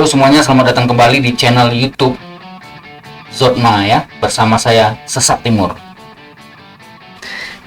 Halo semuanya, selamat datang kembali di channel YouTube Zotma ya. Bersama saya Sesat Timur.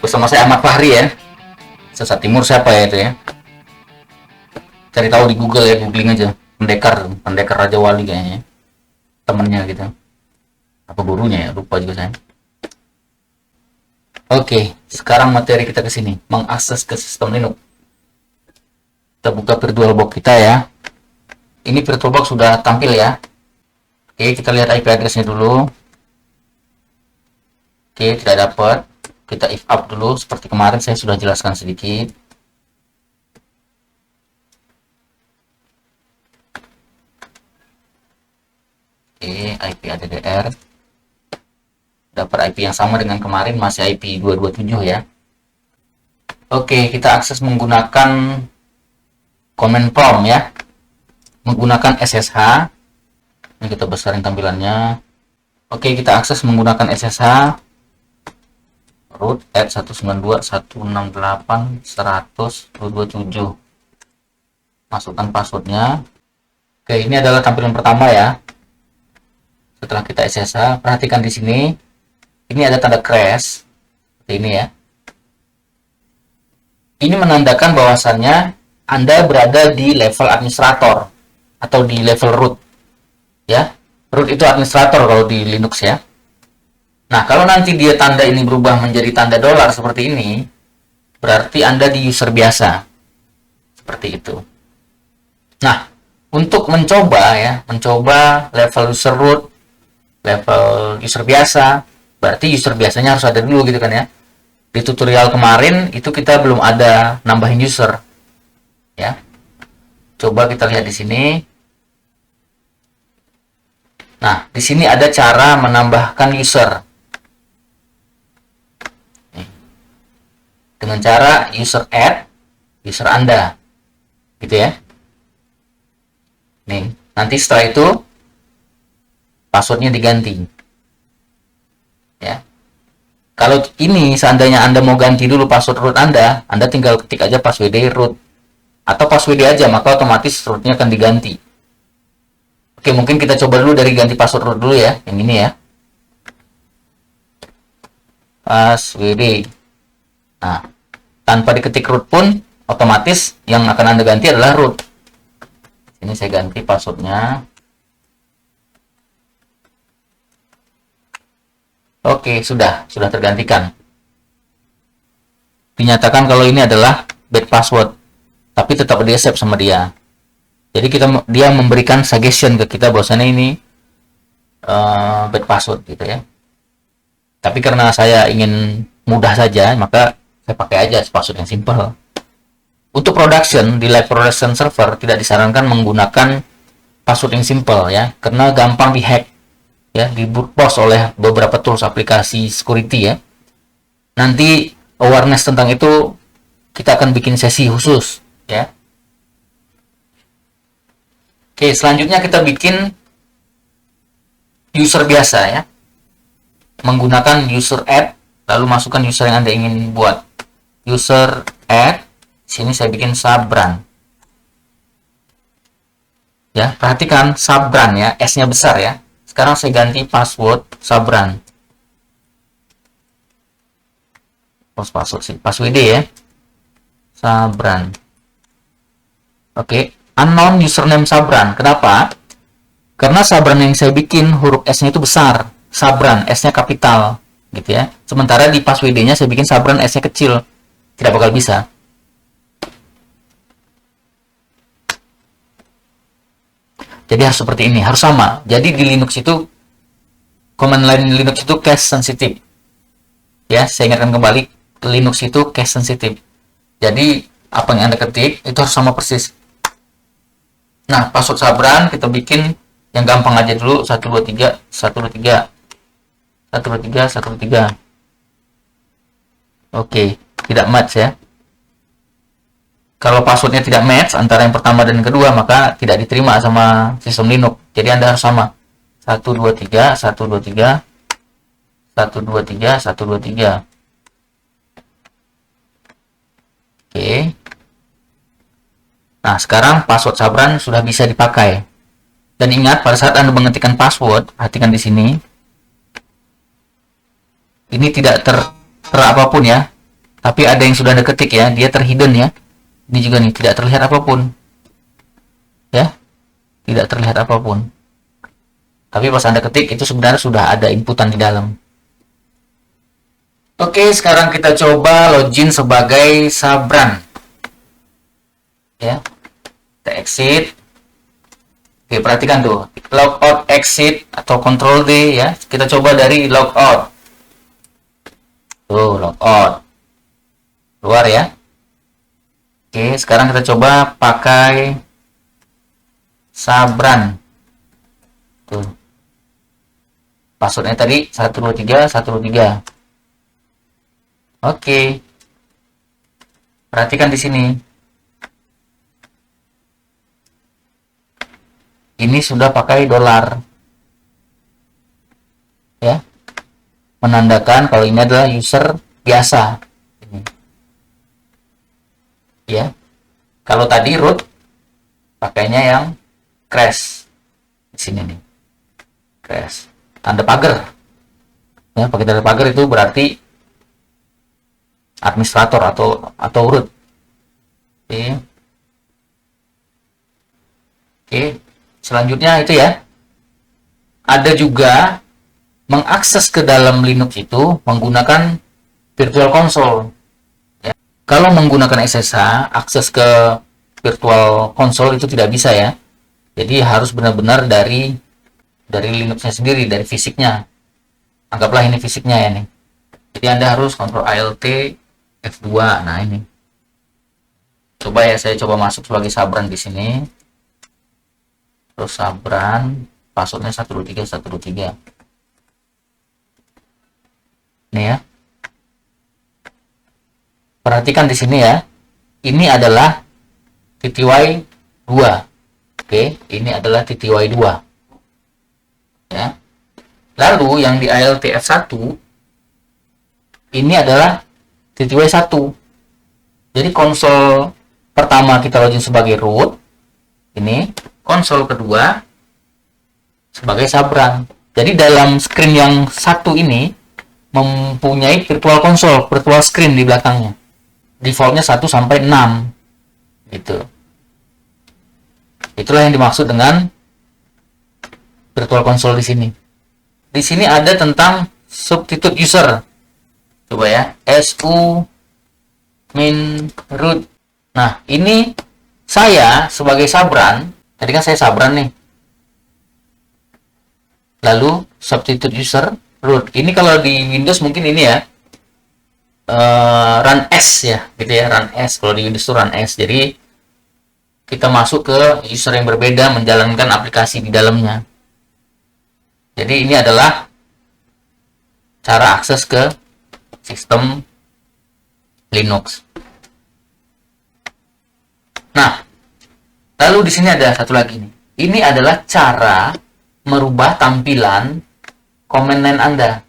Bersama saya Ahmad Fahri ya. Sesat Timur siapa ya itu ya? Cari tahu di Google ya, googling aja. Pendekar Raja Wali kayaknya. Temennya gitu. Apa gurunya ya? Lupa juga saya. Oke, sekarang materi kita ke sini, mengakses ke sistem Linux. Kita buka VirtualBox kita ya. Ini VirtualBox sudah tampil ya. Oke, kita lihat IP address-nya dulu. Oke, tidak dapat. Kita if up dulu, seperti kemarin saya sudah jelaskan sedikit. Oke, IP ADDR. Dapat IP yang sama dengan kemarin, masih IP 227 ya. Oke, kita akses menggunakan command prompt ya. Menggunakan SSH. Ini kita besarin tampilannya. Oke, kita akses menggunakan SSH root at 192.168.100.227. Masukkan passwordnya. Oke, ini adalah tampilan pertama ya. Setelah kita SSH, perhatikan di sini. Ini ada tanda crash seperti ini ya. Ini menandakan bahwasannya Anda berada di level administrator atau di level root ya. Root itu administrator kalau di Linux ya. Nah, kalau nanti dia tanda ini berubah menjadi tanda dolar seperti ini, berarti Anda di user biasa seperti itu. Nah, untuk mencoba level user root, level user biasa, berarti user biasanya harus ada dulu gitu kan ya. Di tutorial kemarin itu kita belum ada nambahin user ya. Coba kita lihat di sini. Nah, di sini ada cara menambahkan user. Dengan cara user add user Anda. Gitu ya. Nih, nanti setelah itu passwordnya diganti. Ya. Kalau ini seandainya Anda mau ganti dulu password root Anda tinggal ketik aja password root atau password aja, maka otomatis rootnya akan diganti. Oke, mungkin kita coba dulu dari ganti password root dulu ya, yang ini ya. Password. Nah, tanpa diketik root pun otomatis yang akan Anda ganti adalah root. Ini saya ganti passwordnya. Oke, sudah tergantikan. Dinyatakan kalau ini adalah bad password, tapi tetap dia save sama dia. Jadi dia memberikan suggestion ke kita bahwasannya ini bad password gitu ya. Tapi karena saya ingin mudah saja, maka saya pakai aja password yang simple. Untuk production di live production server tidak disarankan menggunakan password yang simple ya, karena gampang dihack ya, di brute force oleh beberapa tools aplikasi security ya. Nanti awareness tentang itu kita akan bikin sesi khusus ya. Oke, selanjutnya kita bikin user biasa ya. Menggunakan user add, lalu masukkan user yang Anda ingin buat. User add, sini saya bikin Sabran. Ya, perhatikan Sabran ya, S-nya besar ya. Sekarang saya ganti password Sabran. Password sih, password ya. Sabran. Oke. Unknown username Sabran. Kenapa? Karena Sabran yang saya bikin huruf S-nya itu besar. Sabran, S-nya kapital, gitu ya. Sementara di password-nya saya bikin Sabran, S-nya kecil. Tidak bakal bisa. Jadi harus seperti ini, harus sama. Jadi di Linux itu command line Linux itu case sensitive. Ya, saya ingatkan kembali, Linux itu case sensitive. Jadi apa yang Anda ketik itu harus sama persis. Nah, password Sabran kita bikin yang gampang aja dulu, 123 123 123 123. Oke, tidak match ya. Kalau passwordnya tidak match antara yang pertama dan yang kedua, maka tidak diterima sama sistem Linux. Jadi Anda harus sama. 123 123 123 123. Oke. Nah, sekarang password Sabran sudah bisa dipakai. Dan ingat, pada saat Anda mengetikkan password, perhatikan di sini, ini tidak ter apapun ya, tapi ada yang sudah Anda ketik ya, dia terhidden ya. Ini juga nih, tidak terlihat apapun. Ya, tidak terlihat apapun. Tapi pas Anda ketik, itu sebenarnya sudah ada inputan di dalam. Oke, sekarang kita coba login sebagai Sabran. Ya, kita exit. Oke, perhatikan tuh, logout exit atau Ctrl D ya. Kita coba dari logout. Tuh, logout. Keluar ya. Oke, sekarang kita coba pakai Sabran. Tuh. Passwordnya tadi 123 123. Oke. Perhatikan di sini. Ini sudah pakai dolar. Ya. Menandakan kalau ini adalah user biasa. Ini. Ya. Kalau tadi root pakainya yang crash. Di sini nih. Crash. Tanda pagar. Ya, pakai tanda pagar itu berarti administrator atau root. Oke. Oke. Selanjutnya itu ya. Ada juga mengakses ke dalam Linux itu menggunakan Virtual Console. Ya. Kalau menggunakan SSH, akses ke Virtual Console itu tidak bisa ya. Jadi harus benar-benar dari Linuxnya sendiri, dari fisiknya. Anggaplah ini fisiknya ya nih. Jadi Anda harus Ctrl Alt F2. Nah ini. Coba ya, saya coba masuk sebagai Sabran di sini. Terus Sabran, passwordnya 123 123. Ini ya. Perhatikan di sini ya. Ini adalah TTY 2. Oke, ini adalah TTY 2. Ya. Lalu yang di ALTF1 ini adalah TTY 1. Jadi konsol pertama kita login sebagai root. Ini konsol kedua sebagai Sabran. Jadi dalam screen yang satu ini mempunyai virtual console, virtual screen di belakangnya. Defaultnya 1 sampai 6. Gitu. Itulah yang dimaksud dengan virtual console di sini. Di sini ada tentang substitute user. Coba ya, su min root. Nah, ini saya sebagai Sabran, tadi kan saya Sabran nih. Lalu substitute user root. Ini kalau di Windows mungkin ini ya, run S ya, gitu ya, run S. Kalau di Windows itu run S. Jadi kita masuk ke user yang berbeda menjalankan aplikasi di dalamnya. Jadi ini adalah cara akses ke sistem Linux. Nah, lalu di sini ada satu lagi nih. Ini adalah cara merubah tampilan command line Anda.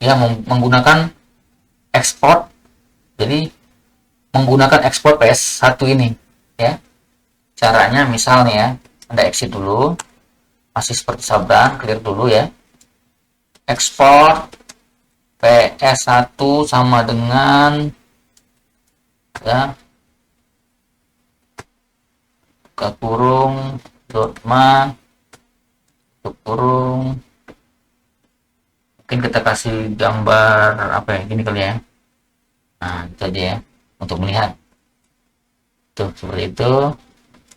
Ya, menggunakan export. Jadi menggunakan export PS1 ini, ya. Caranya misalnya ya, Anda exit dulu. Masih seperti Sabran, clear dulu ya. Export PS1 sama dengan ya buka kurung .ma tutup kurung, mungkin kita kasih gambar apa ya, gini kali ya. Nah, itu aja ya untuk melihat. Tuh, seperti itu.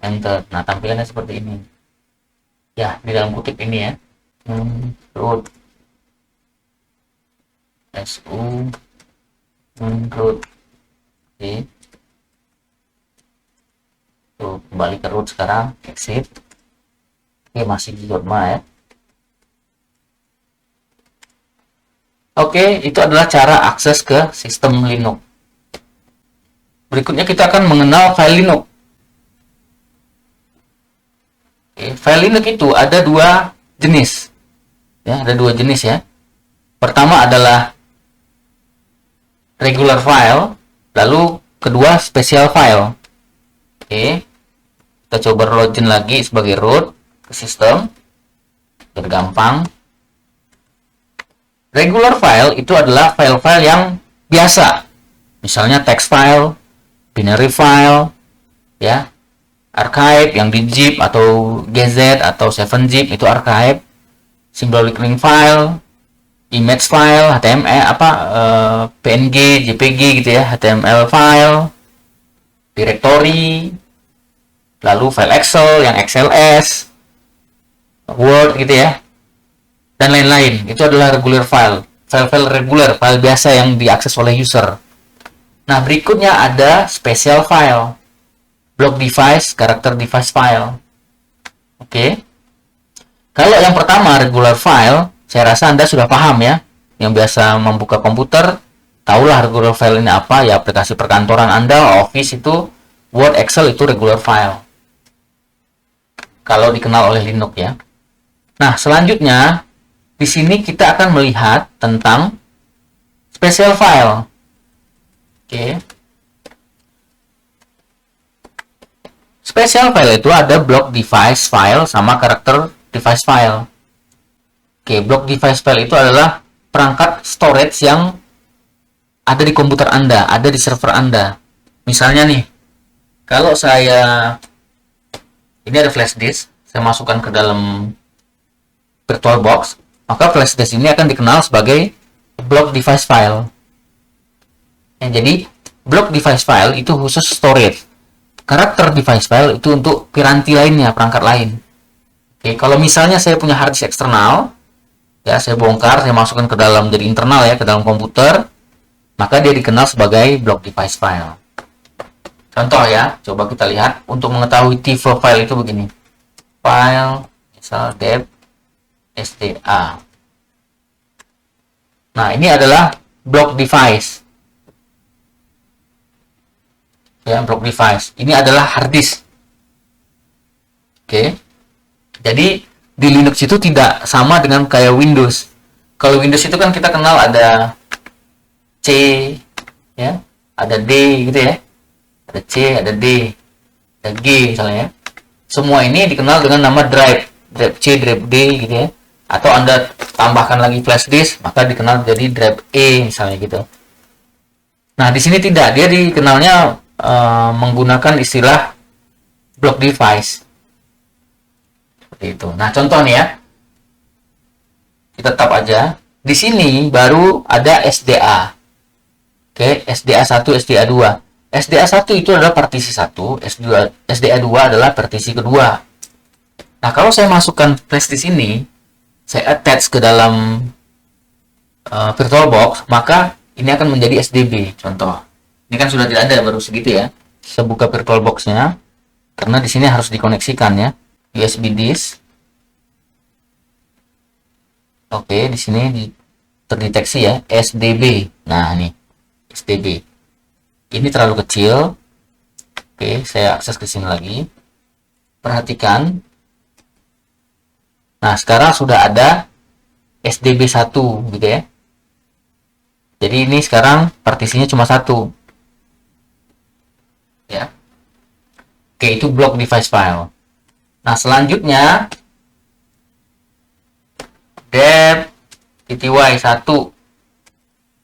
Enter. Nah, tampilannya seperti ini. Ya, di dalam kutip ini ya. Root su root. Oke. Tuh, kembali ke root sekarang, exit. Oke, masih di .ma ya. Oke, itu adalah cara akses ke sistem Linux. Berikutnya kita akan mengenal file Linux. Oke, file Linux itu ada dua jenis. Ya, ada dua jenis ya. Pertama adalah regular file, lalu kedua special file. Oke. Kita coba login lagi sebagai root ke sistem, biar gampang. Regular file itu adalah file-file yang biasa, misalnya text file, binary file, ya, archive yang di zip atau gz atau 7zip itu archive, symbolic link file, image file, HTML PNG, JPG gitu ya, HTML file, directory, lalu file Excel yang XLS, Word gitu ya, dan lain-lain. Itu adalah regular file, file-file reguler, file biasa yang diakses oleh user. Nah, berikutnya ada special file, block device, character device file. Oke. Kalau yang pertama regular file, saya rasa Anda sudah paham ya. Yang biasa membuka komputer, tahulah regular file ini apa, ya aplikasi perkantoran Anda, Office itu, Word, Excel itu regular file. Kalau dikenal oleh Linux ya. Nah, selanjutnya di sini kita akan melihat tentang special file. Oke. Special file itu ada block device file sama character device file. Oke, block device file itu adalah perangkat storage yang ada di komputer Anda, ada di server Anda. Misalnya nih, kalau ini ada flash disk, saya masukkan ke dalam VirtualBox, maka flash disk ini akan dikenal sebagai block device file. Jadi, block device file itu khusus storage. Karakter device file itu untuk piranti lainnya, perangkat lain. Oke, kalau misalnya saya punya hard disk eksternal, ya saya bongkar, saya masukkan ke dalam jadi internal ya, ke dalam komputer, maka dia dikenal sebagai block device file. Contoh ya, coba kita lihat untuk mengetahui tipe file itu begini. File, misal deb SDA. Nah, ini adalah block device. Ya, block device. Ini adalah hard disk. Oke. Jadi di Linux itu tidak sama dengan kayak Windows. Kalau Windows itu kan kita kenal ada C, ya, ada D gitu ya. Ada C, ada D, ada G misalnya ya. Semua ini dikenal dengan nama drive, drive C, drive D gitu ya. Atau Anda tambahkan lagi flash disk, maka dikenal jadi drive E misalnya gitu. Nah, di sini tidak, dia dikenalnya menggunakan istilah block device. Seperti itu. Nah, contoh nih ya. Kita tap aja. Di sini baru ada SDA. Oke, SDA 1, SDA 2. SDA 1 itu adalah partisi 1, SDA 2 adalah partisi kedua. Nah, kalau saya masukkan flash disk ini, saya attach ke dalam VirtualBox, maka ini akan menjadi SDB. Contoh, ini kan sudah tidak ada, baru segitu ya. Saya buka VirtualBox-nya, karena di sini harus dikoneksikan ya, USB disk. Oke, di sini terdeteksi ya, SDB. Nah, ini SDB. Ini terlalu kecil. Oke, saya akses ke sini lagi. Perhatikan. Nah, sekarang sudah ada SDB 1 gitu ya. Jadi ini sekarang partisinya cuma 1. Ya. Oke, itu block device file. Nah, selanjutnya deb TTY 1.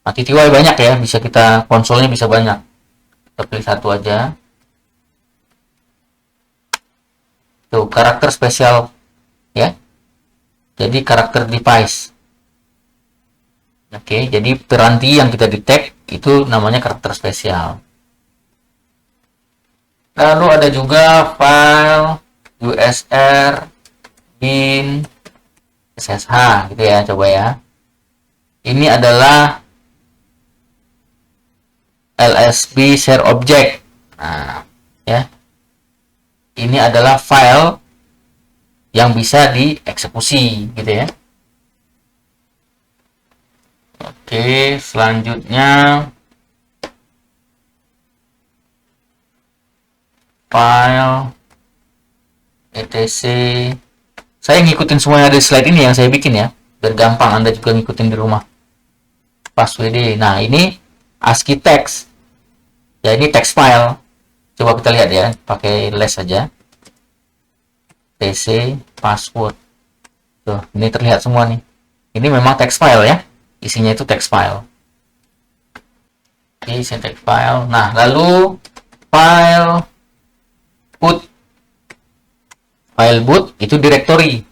Nah, TTY banyak ya, bisa kita konsolnya bisa banyak. Kita pilih 1 aja. Tuh, karakter spesial ya. Jadi karakter device. Oke, jadi piranti yang kita detect itu namanya karakter spesial. Lalu ada juga file USR bin SSH gitu ya, coba ya. Ini adalah LSB share object. Nah, ya. Ini adalah file yang bisa dieksekusi gitu ya. Oke, selanjutnya file etc. Saya ngikutin semuanya di slide ini yang saya bikin ya, biar gampang Anda juga ngikutin di rumah. Passwd. Nah, ini ASCII text. Ya, ini text file. Coba kita lihat ya, pakai les saja. tc password. Tuh, ini terlihat semua nih. Ini memang text file ya. Isinya itu text file. Oke, isi text file. Nah, lalu file boot. File boot itu directory.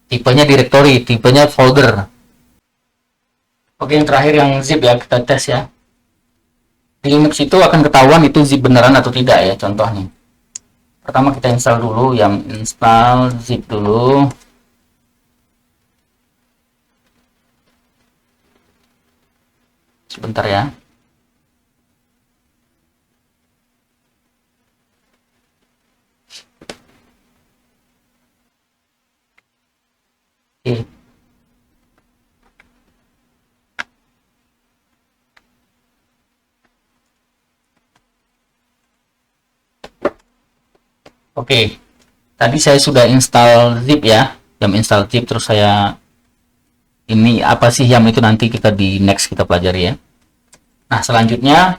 Tipenya directory, tipenya folder. Oke, yang terakhir yang zip ya, kita tes ya. Di Linux itu akan ketahuan itu zip beneran atau tidak ya, contoh nih. Pertama kita install dulu, yang install zip dulu. Sebentar ya. Oke. Oke, tadi saya sudah install zip ya, yam install zip, terus saya ini apa sih yam itu nanti kita di next kita pelajari ya. Nah, selanjutnya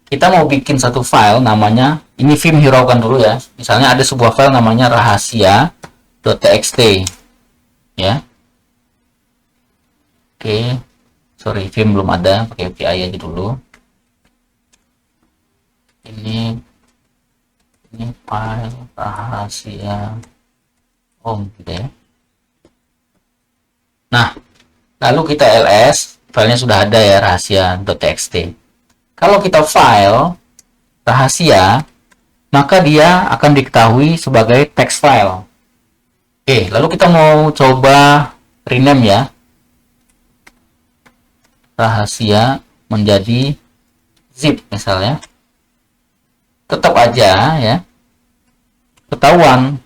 kita mau bikin satu file namanya, ini Vim hiraukan dulu ya. Misalnya ada sebuah file namanya rahasia.txt ya. Oke, sorry Vim belum ada, pakai API aja dulu. Ini file rahasia gitu ya. Nah, lalu kita ls, filenya sudah ada ya, rahasia.txt. Kalau kita file rahasia, maka dia akan diketahui sebagai text file. Oke, lalu kita mau coba rename ya, rahasia menjadi zip misalnya. Tetap aja ya ketahuan.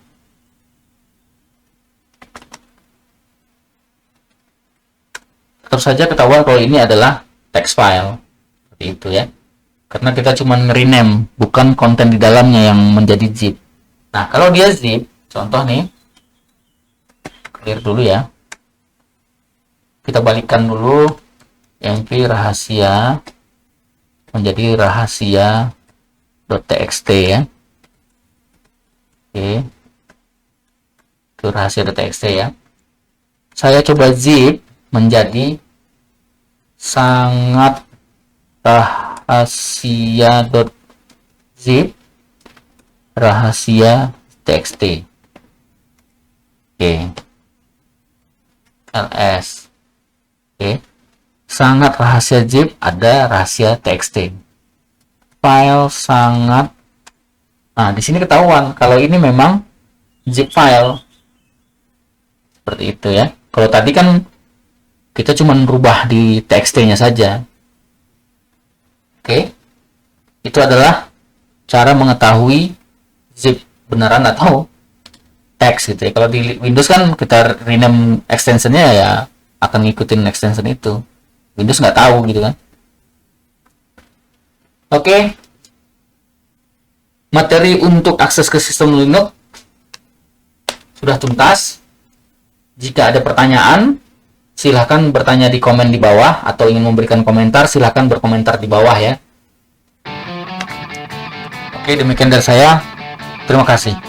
Tetap saja ketahuan kalau ini adalah text file. Seperti itu ya. Karena kita cuma rename, bukan konten di dalamnya yang menjadi zip. Nah, kalau dia zip, contoh nih, clear dulu ya. Kita balikkan dulu mv rahasia menjadi rahasia.txt ya. Oke. Itu rahasia.txt ya. Saya coba zip menjadi sangat rahasia.zip rahasia.txt. Oke. ls. Oke. Sangat rahasia zip ada rahasia.txt. File sangat. Nah, di sini ketahuan kalau ini memang zip file. Seperti itu ya. Kalau tadi kan kita cuma merubah di txt-nya saja. Oke. Itu adalah cara mengetahui zip beneran atau teks gitu ya. Kalau di Windows kan kita rename extensionnya ya akan ngikutin extension itu. Windows nggak tahu gitu kan. Oke. Materi untuk akses ke sistem Linux sudah tuntas. Jika ada pertanyaan, silahkan bertanya di komen di bawah, atau ingin memberikan komentar, silahkan berkomentar di bawah ya. Oke, demikian dari saya. Terima kasih.